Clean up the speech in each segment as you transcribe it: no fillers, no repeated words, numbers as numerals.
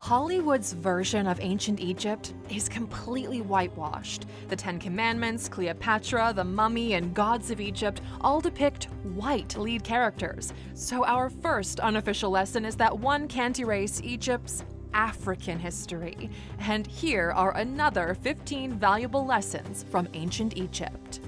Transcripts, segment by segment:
Hollywood's version of ancient Egypt is completely whitewashed. The Ten Commandments, Cleopatra, the Mummy, and Gods of Egypt all depict white lead characters. So our first unofficial lesson is that one can't erase Egypt's African history. And here are another 15 valuable lessons from ancient Egypt.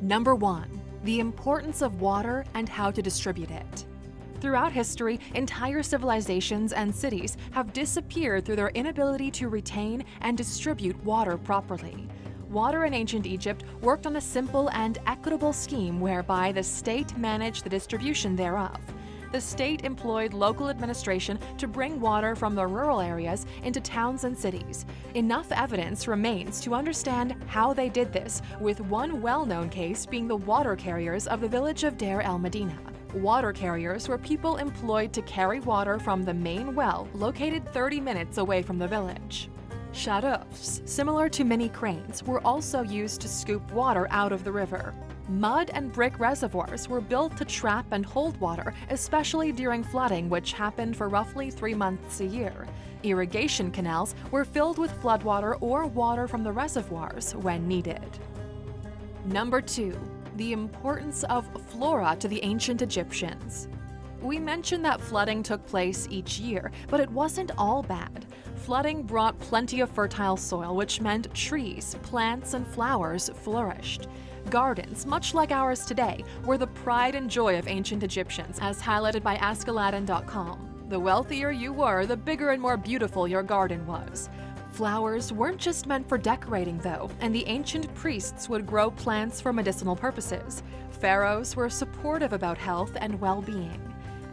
Number 1. The importance of water and how to distribute it. Throughout history, entire civilizations and cities have disappeared through their inability to retain and distribute water properly. Water in ancient Egypt worked on a simple and equitable scheme whereby the state managed the distribution thereof. The state employed local administration to bring water from the rural areas into towns and cities. Enough evidence remains to understand how they did this, with one well-known case being the water carriers of the village of Deir el-Medina. Water carriers were people employed to carry water from the main well located 30 minutes away from the village. Shadufs, similar to mini cranes, were also used to scoop water out of the river. Mud and brick reservoirs were built to trap and hold water, especially during flooding, which happened for roughly 3 months a year. Irrigation canals were filled with floodwater or water from the reservoirs when needed. Number 2. The importance of flora to the ancient Egyptians. We mentioned that flooding took place each year, but it wasn't all bad. Flooding brought plenty of fertile soil, which meant trees, plants, and flowers flourished. Gardens, much like ours today, were the pride and joy of ancient Egyptians, as highlighted by Alux.com. The wealthier you were, the bigger and more beautiful your garden was. Flowers weren't just meant for decorating, though, and the ancient priests would grow plants for medicinal purposes. Pharaohs were supportive about health and well-being.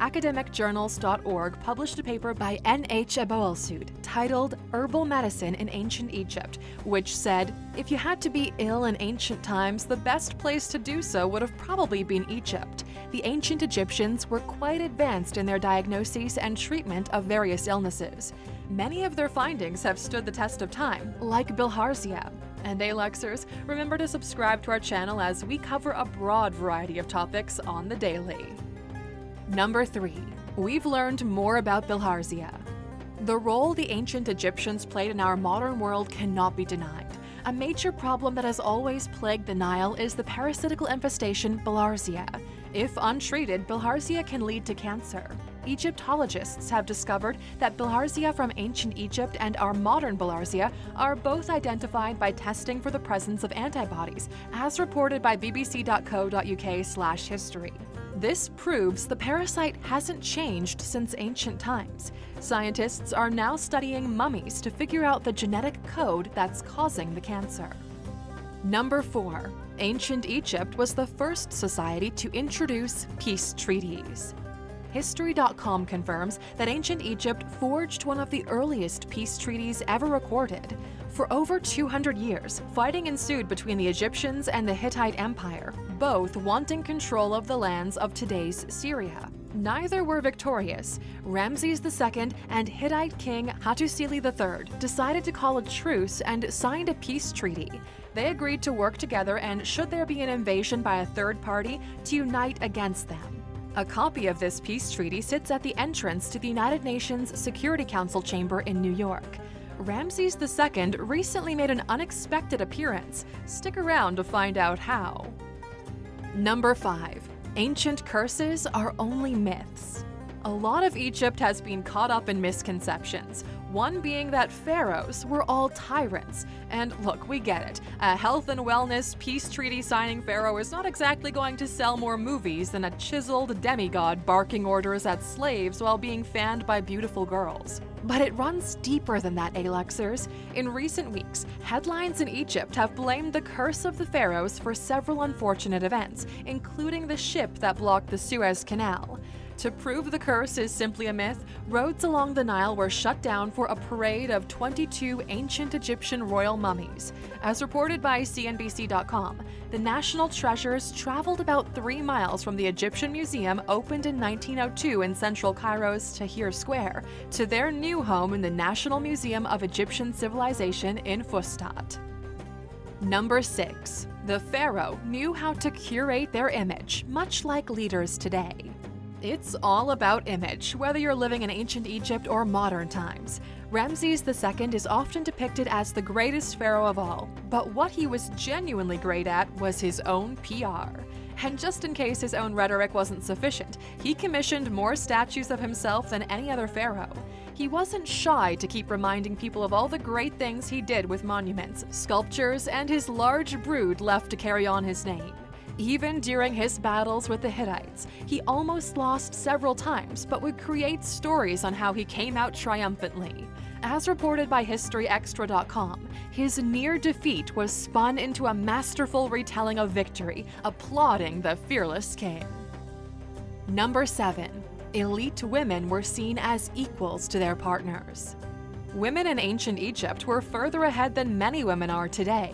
Academicjournals.org published a paper by N.H. Aboelsud titled Herbal Medicine in Ancient Egypt, which said, if you had to be ill in ancient times, the best place to do so would have probably been Egypt. The ancient Egyptians were quite advanced in their diagnoses and treatment of various illnesses. Many of their findings have stood the test of time, like bilharzia. And Aluxers, remember to subscribe to our channel as we cover a broad variety of topics on the daily. Number 3. We've learned more about bilharzia. The role the ancient Egyptians played in our modern world cannot be denied. A major problem that has always plagued the Nile is the parasitical infestation bilharzia. If untreated, bilharzia can lead to cancer. Egyptologists have discovered that bilharzia from ancient Egypt and our modern bilharzia are both identified by testing for the presence of antibodies, as reported by bbc.co.uk/history. This proves the parasite hasn't changed since ancient times. Scientists are now studying mummies to figure out the genetic code that's causing the cancer. Number 4. Ancient Egypt was the first society to introduce peace treaties. History.com confirms that ancient Egypt forged one of the earliest peace treaties ever recorded. For over 200 years, fighting ensued between the Egyptians and the Hittite Empire, both wanting control of the lands of today's Syria. Neither were victorious. Ramses II and Hittite king Hattusili III decided to call a truce and signed a peace treaty. They agreed to work together and, should there be an invasion by a third party, to unite against them. A copy of this peace treaty sits at the entrance to the United Nations Security Council chamber in New York. Ramses II recently made an unexpected appearance. Stick around to find out how. Number 5. Ancient curses are only myths. A lot of Egypt has been caught up in misconceptions, one being that pharaohs were all tyrants. And look, we get it. A health and wellness peace treaty signing pharaoh is not exactly going to sell more movies than a chiseled demigod barking orders at slaves while being fanned by beautiful girls. But it runs deeper than that, Aluxers. In recent weeks, headlines in Egypt have blamed the curse of the pharaohs for several unfortunate events, including the ship that blocked the Suez Canal. To prove the curse is simply a myth, roads along the Nile were shut down for a parade of 22 ancient Egyptian royal mummies. As reported by CNBC.com, the national treasures traveled about 3 miles from the Egyptian Museum opened in 1902 in central Cairo's Tahrir Square to their new home in the National Museum of Egyptian Civilization in Fustat. Number 6. The pharaoh knew how to curate their image, much like leaders today. It's all about image, whether you're living in ancient Egypt or modern times. Ramses II is often depicted as the greatest pharaoh of all, but what he was genuinely great at was his own PR. And just in case his own rhetoric wasn't sufficient, he commissioned more statues of himself than any other pharaoh. He wasn't shy to keep reminding people of all the great things he did with monuments, sculptures, and his large brood left to carry on his name. Even during his battles with the Hittites, he almost lost several times, but would create stories on how he came out triumphantly. As reported by historyextra.com, his near defeat was spun into a masterful retelling of victory, applauding the fearless king. Number 7. Elite women were seen as equals to their partners. Women in ancient Egypt were further ahead than many women are today.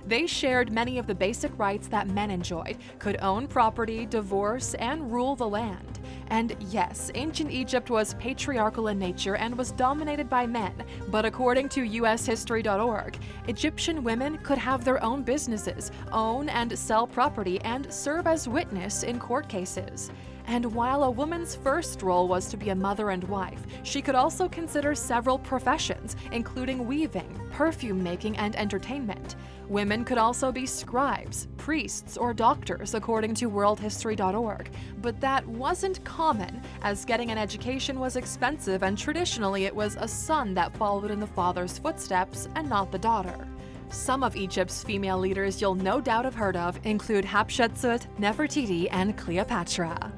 They shared many of the basic rights that men enjoyed, could own property, divorce, and rule the land. And yes, ancient Egypt was patriarchal in nature and was dominated by men, but according to ushistory.org, Egyptian women could have their own businesses, own and sell property, and serve as witness in court cases. And while a woman's first role was to be a mother and wife, she could also consider several professions, including weaving, perfume making, and entertainment. Women could also be scribes, priests, or doctors, according to worldhistory.org. But that wasn't common, as getting an education was expensive, and traditionally it was a son that followed in the father's footsteps and not the daughter. Some of Egypt's female leaders you'll no doubt have heard of include Hatshepsut, Nefertiti, and Cleopatra.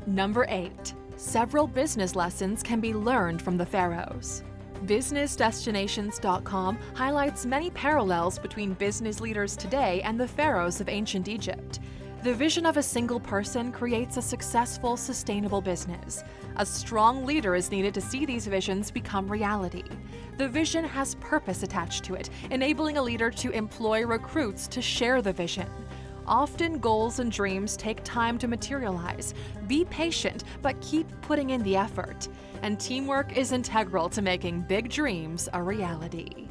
Number 8. Several business lessons can be learned from the pharaohs. BusinessDestinations.com highlights many parallels between business leaders today and the pharaohs of ancient Egypt. The vision of a single person creates a successful, sustainable business. A strong leader is needed to see these visions become reality. The vision has purpose attached to it, enabling a leader to employ recruits to share the vision. Often goals and dreams take time to materialize. Be patient, but keep putting in the effort. And teamwork is integral to making big dreams a reality.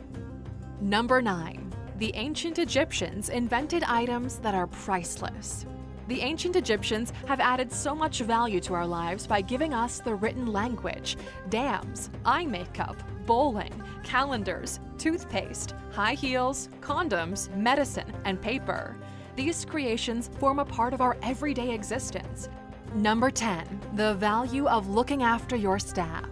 Number 9. The ancient Egyptians invented items that are priceless. The ancient Egyptians have added so much value to our lives by giving us the written language, dams, eye makeup, bowling, calendars, toothpaste, high heels, condoms, medicine, and paper. These creations form a part of our everyday existence. Number 10. The value of looking after your staff.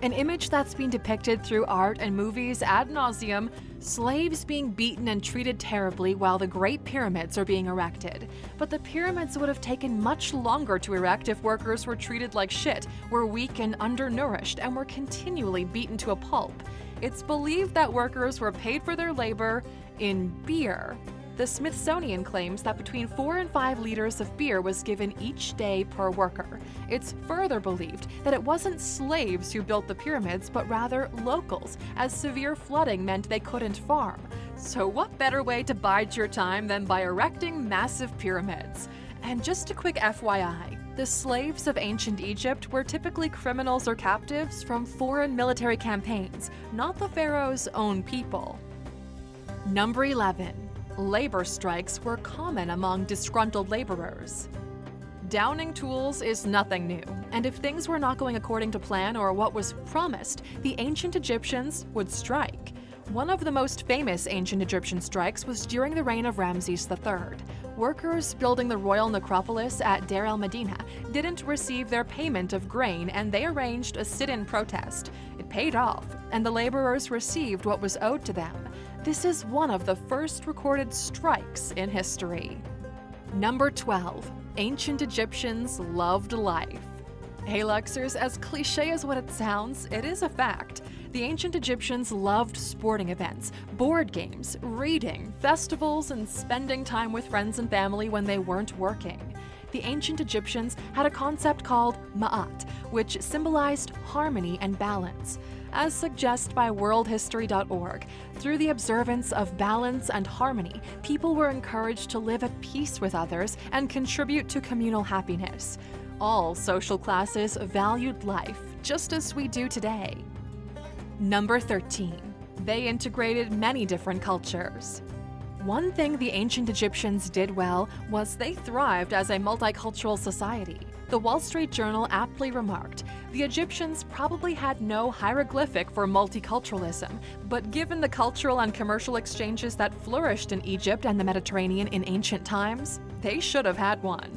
An image that's been depicted through art and movies ad nauseum, slaves being beaten and treated terribly while the Great Pyramids are being erected. But the pyramids would have taken much longer to erect if workers were treated like shit, were weak and undernourished, and were continually beaten to a pulp. It's believed that workers were paid for their labor in beer. The Smithsonian claims that between 4 and 5 liters of beer was given each day per worker. It's further believed that it wasn't slaves who built the pyramids, but rather locals, as severe flooding meant they couldn't farm. So what better way to bide your time than by erecting massive pyramids? And just a quick FYI, the slaves of ancient Egypt were typically criminals or captives from foreign military campaigns, not the pharaoh's own people. Number 11. Labor strikes were common among disgruntled laborers. Downing tools is nothing new, and if things were not going according to plan or what was promised, the ancient Egyptians would strike. One of the most famous ancient Egyptian strikes was during the reign of Ramses III. Workers building the royal necropolis at Deir el-Medina didn't receive their payment of grain, and they arranged a sit-in protest. It paid off, and the laborers received what was owed to them. This is one of the first recorded strikes in history. Number 12. Ancient Egyptians loved life. Hey Luxers, as cliche as what it sounds, it is a fact. The ancient Egyptians loved sporting events, board games, reading, festivals, and spending time with friends and family when they weren't working. The ancient Egyptians had a concept called ma'at, which symbolized harmony and balance. As suggested by worldhistory.org, through the observance of balance and harmony, people were encouraged to live at peace with others and contribute to communal happiness. All social classes valued life, just as we do today. Number 13. They integrated many different cultures. One thing the ancient Egyptians did well was they thrived as a multicultural society. The Wall Street Journal aptly remarked, "The Egyptians probably had no hieroglyphic for multiculturalism, but given the cultural and commercial exchanges that flourished in Egypt and the Mediterranean in ancient times, they should have had one."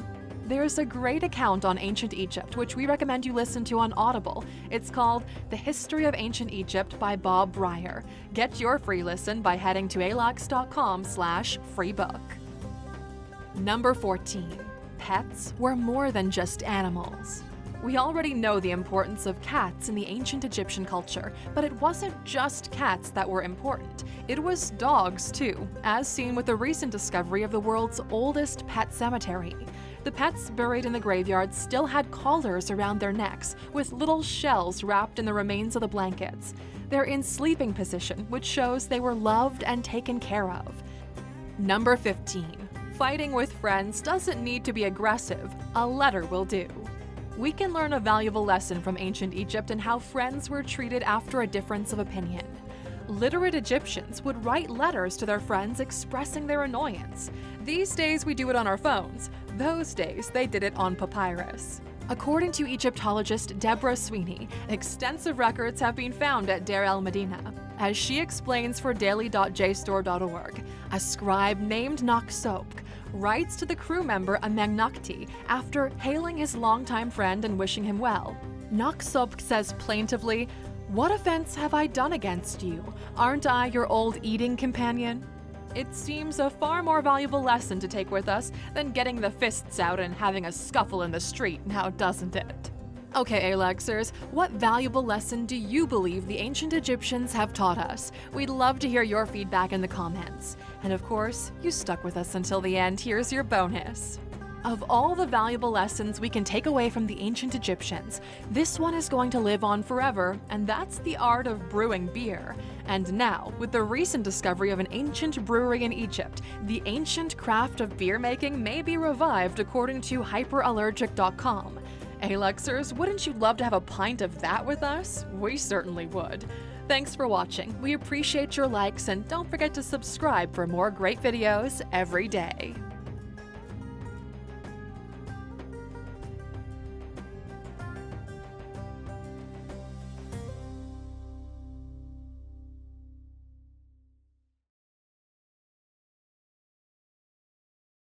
There's a great account on ancient Egypt, which we recommend you listen to on Audible. It's called The History of Ancient Egypt by Bob Breyer. Get your free listen by heading to Alux.com/freebook. Number 14. Pets were more than just animals. We already know the importance of cats in the ancient Egyptian culture, but it wasn't just cats that were important. It was dogs too, as seen with the recent discovery of the world's oldest pet cemetery. The pets buried in the graveyard still had collars around their necks, with little shells wrapped in the remains of the blankets. They're in sleeping position, which shows they were loved and taken care of. Number 15. Fighting with friends doesn't need to be aggressive. A letter will do. We can learn a valuable lesson from ancient Egypt and how friends were treated after a difference of opinion. Literate Egyptians would write letters to their friends expressing their annoyance. These days we do it on our phones. Those days they did it on papyrus. According to Egyptologist Deborah Sweeney, extensive records have been found at Deir el-Medina. As she explains for daily.jstore.org, a scribe named Nakhsopk writes to the crew member Amengnakti after hailing his longtime friend and wishing him well. Nakhsopk says plaintively, "What offense have I done against you? Aren't I your old eating companion?" It seems a far more valuable lesson to take with us than getting the fists out and having a scuffle in the street, now doesn't it? Okay, Aluxers, what valuable lesson do you believe the ancient Egyptians have taught us? We'd love to hear your feedback in the comments. And of course, you stuck with us until the end. Here's your bonus. Of all the valuable lessons we can take away from the ancient Egyptians, this one is going to live on forever, and that's the art of brewing beer. And now, with the recent discovery of an ancient brewery in Egypt, the ancient craft of beer making may be revived according to hyperallergic.com. Aluxers, wouldn't you love to have a pint of that with us? We certainly would. Thanks for watching. We appreciate your likes, and don't forget to subscribe for more great videos every day.